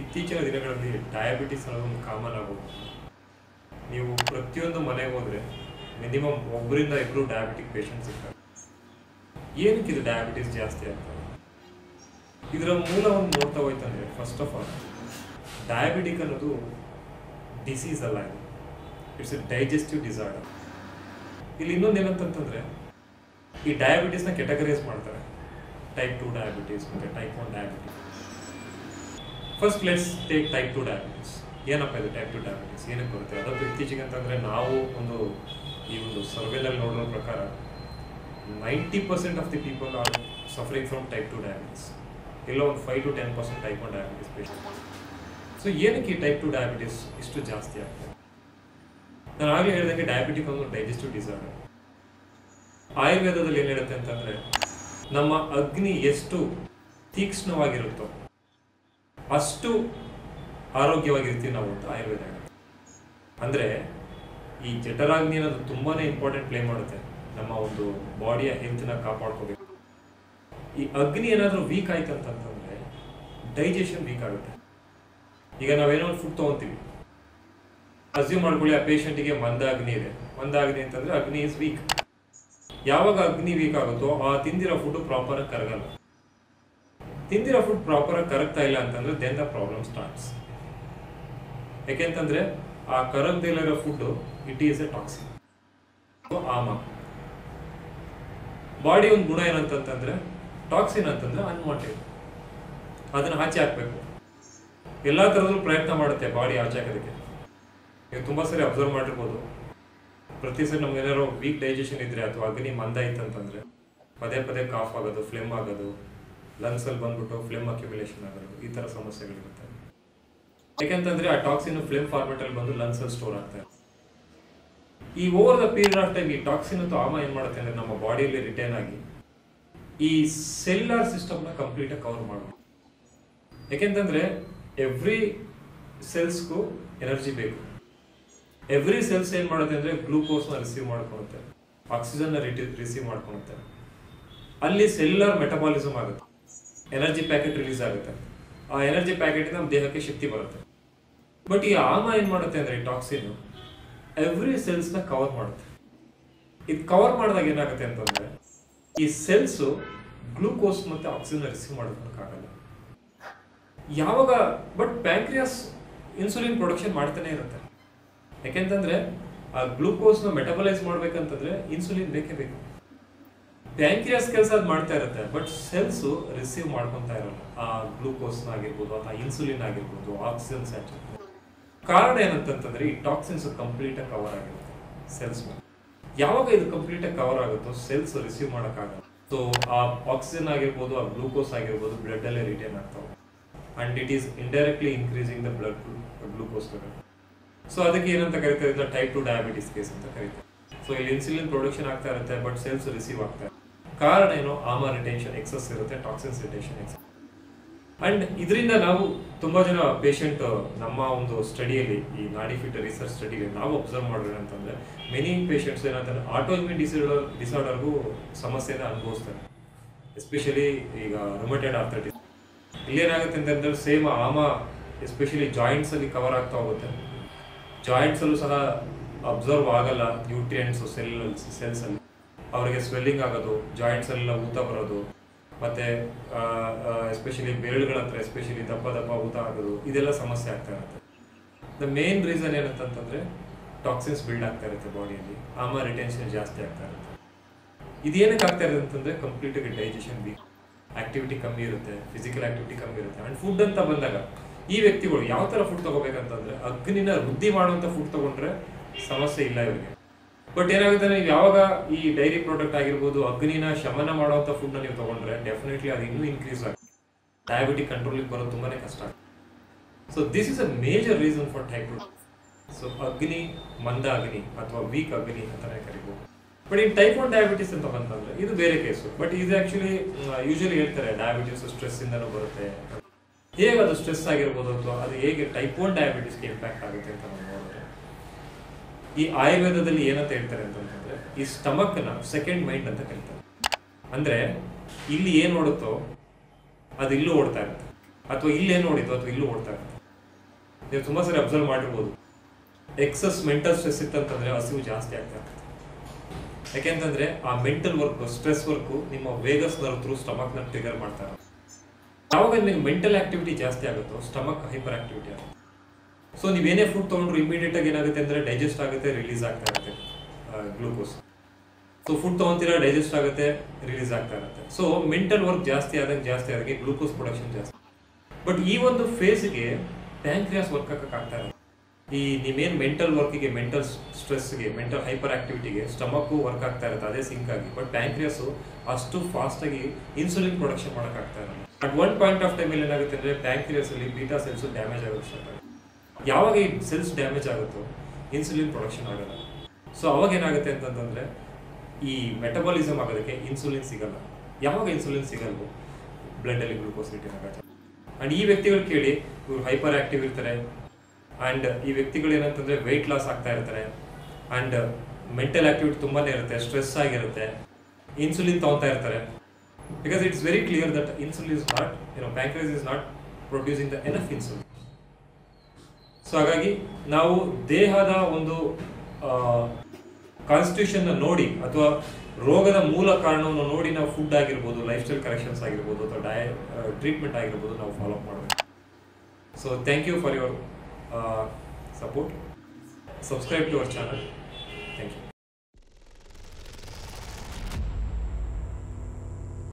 ಇತ್ತೀಚಿನ ದಿನಗಳಲ್ಲಿ ಡಯಾಬಿಟಿಸ್ ಅನ್ನೋದು ಕಾಮನ್ ಆಗೋದು. ನೀವು ಪ್ರತಿಯೊಂದು ಮನೆಗೆ ಹೋದರೆ ಮಿನಿಮಮ್ ಒಬ್ಬರಿಂದ ಇಬ್ಬರು ಡಯಾಬಿಟಿಕ್ ಪೇಷಂಟ್ಸ್ ಇರ್ತಾರೆ. ಏನಕ್ಕೆ ಇದು ಡಯಾಬಿಟಿಸ್ ಜಾಸ್ತಿ ಆಗ್ತದೆ? ಇದರ ಮೂಲವನ್ನು ನೋಡ್ತಾ ಹೋಯ್ತಂದ್ರೆ, ಫಸ್ಟ್ ಆಫ್ ಆಲ್ ಡಯಾಬಿಟಿಕ್ ಅನ್ನೋದು ಡಿಸೀಸ್ ಅಲ್ಲ, ಇದು ಇಟ್ಸ್ ಎ ಡೈಜೆಸ್ಟಿವ್ ಡಿಸಾರ್ಡರ್. ಇಲ್ಲಿ ಇನ್ನೊಂದು ಏನಂತಂತಂದರೆ, ಈ ಡಯಾಬಿಟಿಸ್ನ ಕೆಟಗರೈಸ್ ಮಾಡ್ತಾರೆ. ಟೈಪ್ 2 ಡಯಾಬಿಟಿಸ್ ಮತ್ತು type 1 diabetes. First let's take type 2 diabetes. ಏನಪ್ಪ ಇದು ಟೈಪ್ 2 ಡಯಾಬಿಟಿಸ್, ಏನಕ್ಕೆ ಬರುತ್ತೆ? ಅದಂತೂ ಇತ್ತೀಚೆಗೆ ಅಂತಂದರೆ ನಾವು ಈ ಒಂದು ಸರ್ವೆನಲ್ಲಿ ನೋಡೋ ಪ್ರಕಾರ 90% of the people are suffering from type 2 diabetes. ಇಲ್ಲ ಒಂದು 5 to 10% type 1 diabetes patient. So ಏನಕ್ಕೆ ಈ ಟೈಪ್ 2 ಡಯಾಬಿಟಿಸ್ ಇಷ್ಟು ಜಾಸ್ತಿ ಆಗ್ತದೆ? ನಾನು ಆಗಲೇ ಹೇಳಿದಂಗೆ ಡಯಾಬಿಟಿಕ್ ಒಂದು ಡೈಜೆಸ್ಟಿವ್ ಡಿಸಾರ್ಡರ್. ಆಯುರ್ವೇದದಲ್ಲಿ ಏನು ಹೇಳುತ್ತೆ ಅಂತಂದರೆ, ನಮ್ಮ ಅಗ್ನಿ ಎಷ್ಟು ತೀಕ್ಷ್ಣವಾಗಿರುತ್ತೋ ಅಷ್ಟು ಆರೋಗ್ಯವಾಗಿರ್ತೀವಿ ನಾವು ಅಂತ ಆಯುರ್ವೇದ ಹೇಳುತ್ತೆ. ಅಂದರೆ ಈ ಜಠರಾಗ್ನಿ ಅನ್ನೋದು ತುಂಬಾ ಇಂಪಾರ್ಟೆಂಟ್ ಪ್ಲೇ ಮಾಡುತ್ತೆ ನಮ್ಮ ಒಂದು ಬಾಡಿಯ ಹೆಲ್ತ್ನ ಕಾಪಾಡ್ಕೋಬೇಕು. ಈ ಅಗ್ನಿ ಏನಾದರೂ ವೀಕ್ ಆಯ್ತು ಅಂತಂತಂದರೆ ಡೈಜೆಷನ್ ವೀಕ್ ಆಗುತ್ತೆ. ಈಗ ನಾವೇನೋ ಒಂದು ಫುಡ್ ತೊಗೊತೀವಿ, ಅಸ್ಯೂಮ್ ಮಾಡ್ಕೊಳ್ಳಿ ಆ ಪೇಷಂಟಿಗೆ ಮಂದಾಗ್ನಿ ಇದೆ. ಮಂದಾಗ್ನಿ ಅಂತಂದರೆ ಅಗ್ನಿ ಇಸ್ ವೀಕ್. ಯಾವಾಗ ಅಗ್ನಿ ವೀಕ್ ಆಗುತ್ತೋ ಆ ತಿಂದಿರೋ ಫುಡ್ ಪ್ರಾಪರಾಗಿ ಕರಗಲ್ಲ. ತಿಂದಿರೋ ಫುಡ್ ಪ್ರಾಪರಾಗಿ ಕರಗ್ತಾ ಇಲ್ಲ ಅಂತಂದರೆ ದೆನ್ ದ ಪ್ರಾಬ್ಲಮ್ ಸ್ಟಾರ್ಟ್ಸ್. ಯಾಕೆಂತಂದರೆ ಆ ಕರಗ್ದಿರೋ food it is a toxin. ಆಮ ಬಾಡಿ ಒಂದು ಗುಣ ಏನಂತಂತಂದರೆ, ಟಾಕ್ಸಿನ್ ಅಂತಂದರೆ ಅನ್ವಾಂಟೆಡ್, ಅದನ್ನು ಆಚೆ ಹಾಕಬೇಕು. ಎಲ್ಲ ಥರದಲ್ಲೂ ಪ್ರಯತ್ನ ಮಾಡುತ್ತೆ ಬಾಡಿ ಆಚೆ ಹಾಕೋದಕ್ಕೆ. ನೀವು ತುಂಬ ಸರಿ ಅಬ್ಸರ್ವ್ ಮಾಡಿರ್ಬೋದು, ಪ್ರತಿ ಸರಿ ನಮ್ಗೆ ಏನಾದ್ರು ವೀಕ್ ಡೈಜೆಷನ್ ಇದ್ದರೆ ಅಥವಾ ಅಗ್ನಿ ಮಂದ ಇತ್ತಂತಂದರೆ ಪದೇ ಪದೇ ಕಾಫ್ ಆಗೋದು, ಫ್ಲೆಮ್ ಆಗೋದು, ಲಂಗ್ಸಲ್ಲಿ ಬಂದ್ಬಿಟ್ಟು ಫ್ಲೆಮ್ ಅಕ್ಯುಮುಲೇಷನ್ ಆಗೋದು, ಈ ಥರ ಸಮಸ್ಯೆಗಳಿರುತ್ತೆ. ಯಾಕೆಂತಂದರೆ ಆ ಟಾಕ್ಸಿನ್ ಫ್ಲೇಮ್ ಫಾರ್ಮೆಟಲ್ಲಿ ಬಂದು ಲಂಗ್ಸಲ್ಲಿ ಸ್ಟೋರ್ ಆಗ್ತಾರೆ. ಈ over the period of time ಈ ಟಾಕ್ಸಿನ್ ಅಥವಾ ಆಮ ಏನು ಮಾಡುತ್ತೆ ಅಂದರೆ ನಮ್ಮ ಬಾಡಿಯಲ್ಲಿ ರಿಟೈನ್ ಆಗಿ ಈ ಸೆಲ್ಯುಲರ್ ಸಿಸ್ಟಮ್ನ ಕಂಪ್ಲೀಟಾಗಿ ಕವರ್ ಮಾಡಬೇಕು. ಯಾಕೆಂತಂದರೆ ಎವ್ರಿ ಸೆಲ್ಸ್ಗೂ ಎನರ್ಜಿ ಬೇಕು. ಎವ್ರಿ ಸೆಲ್ಸ್ ಏನು ಮಾಡುತ್ತೆ ಅಂದರೆ ಗ್ಲೂಕೋಸ್ನ ರಿಸೀವ್ ಮಾಡ್ಕೊಳುತ್ತೆ, ಆಕ್ಸಿಜನ್ನ ರಿಸೀವ್ ಮಾಡ್ಕೊಳುತ್ತೆ. ಅಲ್ಲಿ ಸೆಲ್ಯುಲರ್ ಮೆಟಬಾಲಿಸಮ್ ಆಗುತ್ತೆ, ಎನರ್ಜಿ ಪ್ಯಾಕೆಟ್ ರಿಲೀಸ್ ಆಗುತ್ತೆ. ಆ ಎನರ್ಜಿ ಪ್ಯಾಕೆಟ್ ನಮ್ಮ ದೇಹಕ್ಕೆ ಶಕ್ತಿ ಬರುತ್ತೆ. ಬಟ್ ಈ ಆಮ ಏನು ಮಾಡುತ್ತೆ ಅಂದರೆ ಈ ಟಾಕ್ಸಿನ್ ಎವ್ರಿ ಸೆಲ್ಸ್ನ ಕವರ್ ಮಾಡುತ್ತೆ. ಇದು ಕವರ್ ಮಾಡಿದಾಗ ಏನಾಗುತ್ತೆ ಅಂತಂದರೆ ಈ ಸೆಲ್ಸು ಗ್ಲೂಕೋಸ್ ಮತ್ತು ಆಕ್ಸಿಜನ್ ರಿಸೀವ್ ಮಾಡೋದಕ್ಕಾಗಲ್ಲ. ಯಾವಾಗ ಬಟ್ ಪ್ಯಾಂಕ್ರಿಯಾಸ್ ಇನ್ಸುಲಿನ್ ಪ್ರೊಡಕ್ಷನ್ ಮಾಡ್ತಾನೆ ಇರುತ್ತೆ. ಯಾಕೆಂತಂದರೆ ಆ ಗ್ಲೂಕೋಸ್ನ ಮೆಟಬಲೈಸ್ ಮಾಡ್ಬೇಕಂತಂದ್ರೆ ಇನ್ಸುಲಿನ್ ಬೇಕೇ ಬೇಕು. ಪ್ಯಾಂಕ್ರಿಯಾಸ್ ಕೆಲಸ ಅದು ಮಾಡ್ತಾ ಇರುತ್ತೆ, ಬಟ್ ಸೆಲ್ಸು ರಿಸೀವ್ ಮಾಡ್ಕೊತಾ ಇರಲ್ಲ ಆ ಗ್ಲೂಕೋಸ್ನ ಆಗಿರ್ಬೋದು ಅಥವಾ ಇನ್ಸುಲಿನ್ ಆಗಿರ್ಬೋದು, ಆಕ್ಸಿಜನ್ ಸ್ಯಾಚುರೇಟ್. ಕಾರಣ ಏನಂತಂತಂದ್ರೆ ಈ ಟಾಕ್ಸಿನ್ಸ್ ಕಂಪ್ಲೀಟಾಗಿ ಕವರ್ ಆಗಿರುತ್ತೆ ಸೆಲ್ಸ್ ಮೇಲೆ. ಯಾವಾಗ ಇದು ಕಂಪ್ಲೀಟಾಗಿ ಕವರ್ ಆಗುತ್ತೋ ಸೆಲ್ಸ್ ರಿಸೀವ್ ಮಾಡೋಕ್ಕಾಗಲ್ಲ. ಸೊ ಆ ಆಕ್ಸಿಜನ್ ಆಗಿರ್ಬೋದು, ಆ ಗ್ಲೂಕೋಸ್ ಆಗಿರ್ಬೋದು ಬ್ಲಡ್ಡಲ್ಲೇ ರಿಟೈನ್ ಆಗ್ತಾವೆ. And it is indirectly increasing the blood glucose level. So ಅದಕ್ಕೆ ಏನಂತ ಕರಿತಾರೆ ಅಂದರೆ ಟೈಪ್ 2 ಡಯಾಬಿಟಿಸ್ ಕೇಸ್ ಅಂತ ಕರೀತಾರೆ. ಸೊ ಇಲ್ಲಿ ಇನ್ಸುಲಿನ್ ಪ್ರೊಡಕ್ಷನ್ ಆಗ್ತಾ ಇರುತ್ತೆ, ಬಟ್ ಸೆಲ್ಸ್ ರಿಸೀವ್ ಆಗ್ತಾ ಇರುತ್ತೆ. ಕಾರಣ ಏನು? ಆಮ ರಿಟೆನ್ಷನ್ ಎಕ್ಸಸ್ ಇರುತ್ತೆ, ಟಾಕ್ಸಿನ್ಸ್ ರಿಟೆನ್ಷನ್ ಎಕ್ಸಸ್. ಅಂಡ್ ಇದರಿಂದ ನಾವು ತುಂಬ ಜನ ಪೇಷಂಟ್ ನಮ್ಮ ಒಂದು ಸ್ಟಡಿಯಲ್ಲಿ, ಈ ನಾಡಿ ಫಿಟ್ ರಿಸರ್ಚ್ ಸ್ಟಡಿಯಲ್ಲಿ ನಾವು ಅಬ್ಸರ್ವ್ ಮಾಡೋಣ ಅಂತಂದರೆ ಮೆನಿ ಪೇಷಂಟ್ಸ್ ಏನಂತಾರೆ ಆಟೋಇಮ್ಯೂನ್ ಡಿಸಾರ್ಡರ್ಗೂ ಸಮಸ್ಯೆನ ಅನುಭವಿಸ್ತಾರೆ. ಎಸ್ಪೆಷಲಿ ಈಗ ರುಮಟೆಡ್ ಆರ್ಥೈಟಿಸ್. ಇಲ್ಲೇನಾಗುತ್ತೆ ಅಂತಂದರೆ ಸೇಮ್ ಆಮ ಎಸ್ಪೆಷಲಿ ಜಾಯಿಂಟ್ಸಲ್ಲಿ ಕವರ್ ಆಗ್ತಾ ಹೋಗುತ್ತೆ. ಜಾಯಿಂಟ್ಸಲ್ಲೂ ಸಹ ಅಬ್ಸರ್ವ್ ಆಗಲ್ಲ ನ್ಯೂಟ್ರಿಯೆಂಟ್ಸು ಸೆಲ್ಸಲ್ಲಿ. ಅವರಿಗೆ ಸ್ವೆಲ್ಲಿಂಗ್ ಆಗೋದು, ಜಾಯಿಂಟ್ಸಲ್ಲೆಲ್ಲ ಊತ ಬರೋದು, ಮತ್ತು ಎಸ್ಪೆಷಲಿ ಬೆರಳುಗಳ ಹತ್ರ ಎಸ್ಪೆಷಲಿ ದಪ್ಪ ದಪ್ಪ ಊತ ಆಗೋದು, ಇದೆಲ್ಲ ಸಮಸ್ಯೆ ಆಗ್ತಾ ಇರುತ್ತೆ. ದ ಮೇನ್ ರೀಸನ್ ಏನಂತಂತಂದರೆ ಟಾಕ್ಸಿನ್ಸ್ ಬಿಲ್ಡ್ ಆಗ್ತಾ ಇರುತ್ತೆ ಬಾಡಿಯಲ್ಲಿ, ಆಮ ರಿಟೆನ್ಷನ್ ಜಾಸ್ತಿ ಆಗ್ತಾ ಇರುತ್ತೆ. ಇದೇನಕ್ಕೆ ಆಗ್ತಾ ಇರುತ್ತೆ ಅಂತಂದರೆ ಕಂಪ್ಲೀಟಾಗಿ ಡೈಜೆಷನ್ ವೀಕ್, ಆಕ್ಟಿವಿಟಿ ಕಮ್ಮಿ ಇರುತ್ತೆ, ಫಿಸಿಕಲ್ ಆಕ್ಟಿವಿಟಿ ಕಮ್ಮಿ ಇರುತ್ತೆ. ಆ್ಯಂಡ್ ಫುಡ್ ಅಂತ ಬಂದಾಗ ಈ ವ್ಯಕ್ತಿಗಳು ಯಾವ ಥರ ಫುಡ್ ತೊಗೋಬೇಕಂತಂದರೆ ಅಗ್ನಿನ ವೃದ್ಧಿ ಮಾಡುವಂಥ ಫುಡ್ ತೊಗೊಂಡ್ರೆ ಸಮಸ್ಯೆ ಇಲ್ಲ ಇವರಿಗೆ. ಬಟ್ ಏನಾಗುತ್ತೆ, ನೀವು ಯಾವಾಗ ಈ ಡೈರಿ ಪ್ರಾಡಕ್ಟ್ ಆಗಿರ್ಬೋದು ಅಗ್ನಿನ ಶಮನ ಮಾಡುವಂಥ ಫುಡ್ನ ನೀವು ತೊಗೊಂಡ್ರೆ ಡೆಫಿನೆಟ್ಲಿ ಅದು ಇನ್ನೂ ಇನ್ಕ್ರೀಸ್ ಆಗುತ್ತೆ. ಡಯಾಬಿಟಿಕ್ ಕಂಟ್ರೋಲಿಗೆ ಬರೋದು ತುಂಬಾ ಕಷ್ಟ ಆಗುತ್ತೆ. So this is a major reason for type 2. So ಅಗ್ನಿ, ಮಂದ ಅಗ್ನಿ ಅಥವಾ ವೀಕ್ ಅಗ್ನಿ ಅಂತಲೇ ಕರಿಬೋದು. ಬಟ್ ಈ ಟೈಪ್ 1 ಡಯಾಬಿಟಿಸ್ ಅಂತ ಬಂತಂದರೆ ಇದು ಬೇರೆ ಕೇಸು. ಬಟ್ ಇದು ಆ್ಯಕ್ಚುಲಿ ಯೂಶಲಿ ಹೇಳ್ತಾರೆ ಡಯಾಬಿಟಿಸ್ ಸ್ಟ್ರೆಸ್ಸಿಂದನೂ ಬರುತ್ತೆ. ಹೇಗೆ ಅದು ಸ್ಟ್ರೆಸ್ ಆಗಿರ್ಬೋದು ಅಥವಾ ಅದು ಹೇಗೆ ಟೈಪ್ 1 ಡಯಾಬಿಟಿಸ್ಗೆ ಇಂಪ್ಯಾಕ್ಟ್ ಆಗುತ್ತೆ ಅಂತ ನಾವು ನೋಡಿದ್ರೆ, ಈ ಆಯುರ್ವೇದದಲ್ಲಿ ಏನಂತ ಹೇಳ್ತಾರೆ ಅಂತಂದರೆ ಈ ಸ್ಟಮಕ್ನ ಸೆಕೆಂಡ್ ಮೈಂಡ್ ಅಂತ ಕರೀತಾರೆ. ಅಂದರೆ ಇಲ್ಲಿ ಏನು ಓಡುತ್ತೋ ಅದು ಇಲ್ಲೂ ಓಡ್ತಾ ಇರುತ್ತೆ, ಅಥವಾ ಇಲ್ಲಿ ಏನು ಓಡಿತ್ತೋ ಅಥವಾ ಇಲ್ಲೂ ಓಡ್ತಾ ಇರುತ್ತೆ. ನೀವು ತುಂಬ ಸರಿ ಅಬ್ಸರ್ವ್ ಮಾಡಿರ್ಬೋದು, ಎಕ್ಸಸ್ ಮೆಂಟಲ್ ಸ್ಟ್ರೆಸ್ ಇತ್ತಂತಂದರೆ ಹಸಿವು ಜಾಸ್ತಿ ಆಗ್ತಾ ಇರುತ್ತೆ. ಯಾಕೆಂತಂದರೆ ಆ ಮೆಂಟಲ್ ವರ್ಕ್, ಸ್ಟ್ರೆಸ್ ವರ್ಕು ನಿಮ್ಮ ವೇಗಸ್ ನರ್ವ್ ಥ್ರೂ ಸ್ಟಮಕ್ನ ಟ್ರಿಗರ್ ಮಾಡ್ತಾರೆ. ಯಾವಾಗ ನಿಮಗೆ ಮೆಂಟಲ್ ಆಕ್ಟಿವಿಟಿ ಜಾಸ್ತಿ ಆಗುತ್ತೋ ಸ್ಟಮಕ್ ಹೈಪರ್ ಆಕ್ಟಿವಿಟಿ ಆಗುತ್ತೆ. ಸೊ ನೀವೇನೇ ಫುಡ್ ತೊಗೊಂಡ್ರು ಇಮಿಡಿಯೇಟಾಗಿ ಏನಾಗುತ್ತೆ ಅಂದರೆ ಡೈಜೆಸ್ಟ್ ಆಗುತ್ತೆ, ರಿಲೀಸ್ ಆಗ್ತಾ ಇರುತ್ತೆ ಗ್ಲೂಕೋಸ್. ಸೊ ಫುಡ್ ತೊಗೊತೀರಾ, ಡೈಜೆಸ್ಟ್ ಆಗುತ್ತೆ, ರಿಲೀಸ್ ಆಗ್ತಾ ಇರುತ್ತೆ. ಸೊ ಮೆಂಟಲ್ ವರ್ಕ್ ಜಾಸ್ತಿ ಆದಂಗೆ ಗ್ಲೂಕೋಸ್ ಪ್ರೊಡಕ್ಷನ್ ಜಾಸ್ತಿ. ಬಟ್ ಈ ಒಂದು ಫೇಸ್ಗೆ ಪ್ಯಾಂಕ್ರಿಯಾಸ್ ವರ್ಕ್ ಆಗ್ತಾ ಇರುತ್ತೆ. ಈ ನೀವೇನು ಮೆಂಟಲ್ ವರ್ಕಿಗೆ, ಮೆಂಟಲ್ ಸ್ಟ್ರೆಸ್ಗೆ, ಮೆಂಟಲ್ ಹೈಪರ್ ಆಕ್ಟಿವಿಟಿಗೆ ಸ್ಟಮಕ್ಕು ವರ್ಕ್ ಆಗ್ತಾ ಇರುತ್ತೆ, ಅದೇ ಸಿಂಕ್ ಆಗಿ. ಬಟ್ ಪ್ಯಾಂಕ್ರಿಯಾಸು ಅಷ್ಟು ಫಾಸ್ಟಾಗಿ ಇನ್ಸುಲಿನ್ ಪ್ರೊಡಕ್ಷನ್ ಮಾಡೋಕ್ಕಾಗ್ತಾ ಇರಲ್ಲ. ಅಟ್ ಒನ್ ಪಾಯಿಂಟ್ ಆಫ್ ಟೈಮಲ್ಲಿ ಏನಾಗುತ್ತೆ ಅಂದರೆ ಪ್ಯಾಂಕ್ರಿಯಾಸಲ್ಲಿ ಬೀಟಾ ಸೆಲ್ಸ್ ಡ್ಯಾಮೇಜ್ ಆಗೋದು ಸ್ಟಾರ್ಟ್ ಆಗುತ್ತೆ. ಯಾವಾಗ ಈ ಸೆಲ್ಸ್ ಡ್ಯಾಮೇಜ್ ಆಗುತ್ತೋ ಇನ್ಸುಲಿನ್ ಪ್ರೊಡಕ್ಷನ್ ಆಗಲ್ಲ. ಸೊ ಅವಾಗ ಏನಾಗುತ್ತೆ ಅಂತಂದರೆ ಈ ಮೆಟಬಾಲಿಸಮ್ ಆಗೋದಕ್ಕೆ ಇನ್ಸುಲಿನ್ ಸಿಗಲ್ಲ. ಯಾವಾಗ ಇನ್ಸುಲಿನ್ ಸಿಗಲ್ವೋ ಬ್ಲಡ್ಡಲ್ಲಿ ಗ್ಲೂಕೋಸ್ ರಿಟರ್ನ್ ಆಗುತ್ತೆ. ಆ್ಯಂಡ್ ಈ ವ್ಯಕ್ತಿಗಳು ಕೇಳಿ, ಇವರು ಹೈಪರ್ ಆ್ಯಕ್ಟಿವ್ ಇರ್ತಾರೆ, ಆ್ಯಂಡ್ ಈ ವ್ಯಕ್ತಿಗಳು ಏನಂತಂದರೆ ವೆಯ್ಟ್ ಲಾಸ್ ಆಗ್ತಾ ಇರ್ತಾರೆ, ಆ್ಯಂಡ್ ಮೆಂಟಲ್ ಆ್ಯಕ್ಟಿವಿಟಿ ತುಂಬಾ ಇರುತ್ತೆ, ಸ್ಟ್ರೆಸ್ ಆಗಿರುತ್ತೆ, ಇನ್ಸುಲಿನ್ ತೊಗೊತಾ ಇರ್ತಾರೆ. Because it's very clear that insulin is not, pancreas is not producing the enough insulin. So ಹಾಗಾಗಿ ನಾವು ದೇಹದ ಒಂದು ಕಾನ್ಸ್ಟಿಟ್ಯೂಷನ್ನ ನೋಡಿ ಅಥವಾ ರೋಗದ ಮೂಲ ಕಾರಣವನ್ನು ನೋಡಿ ನಾವು ಫುಡ್ ಆಗಿರ್ಬೋದು, ಲೈಫ್ ಸ್ಟೈಲ್ ಕರೆಕ್ಷನ್ಸ್ ಆಗಿರ್ಬೋದು ಅಥವಾ ಟ್ರೀಟ್ಮೆಂಟ್ ಆಗಿರ್ಬೋದು ನಾವು ಫಾಲೋ ಅಪ್ ಮಾಡಬೇಕು. So thank you for your support. Subscribe to our channel. Thank you.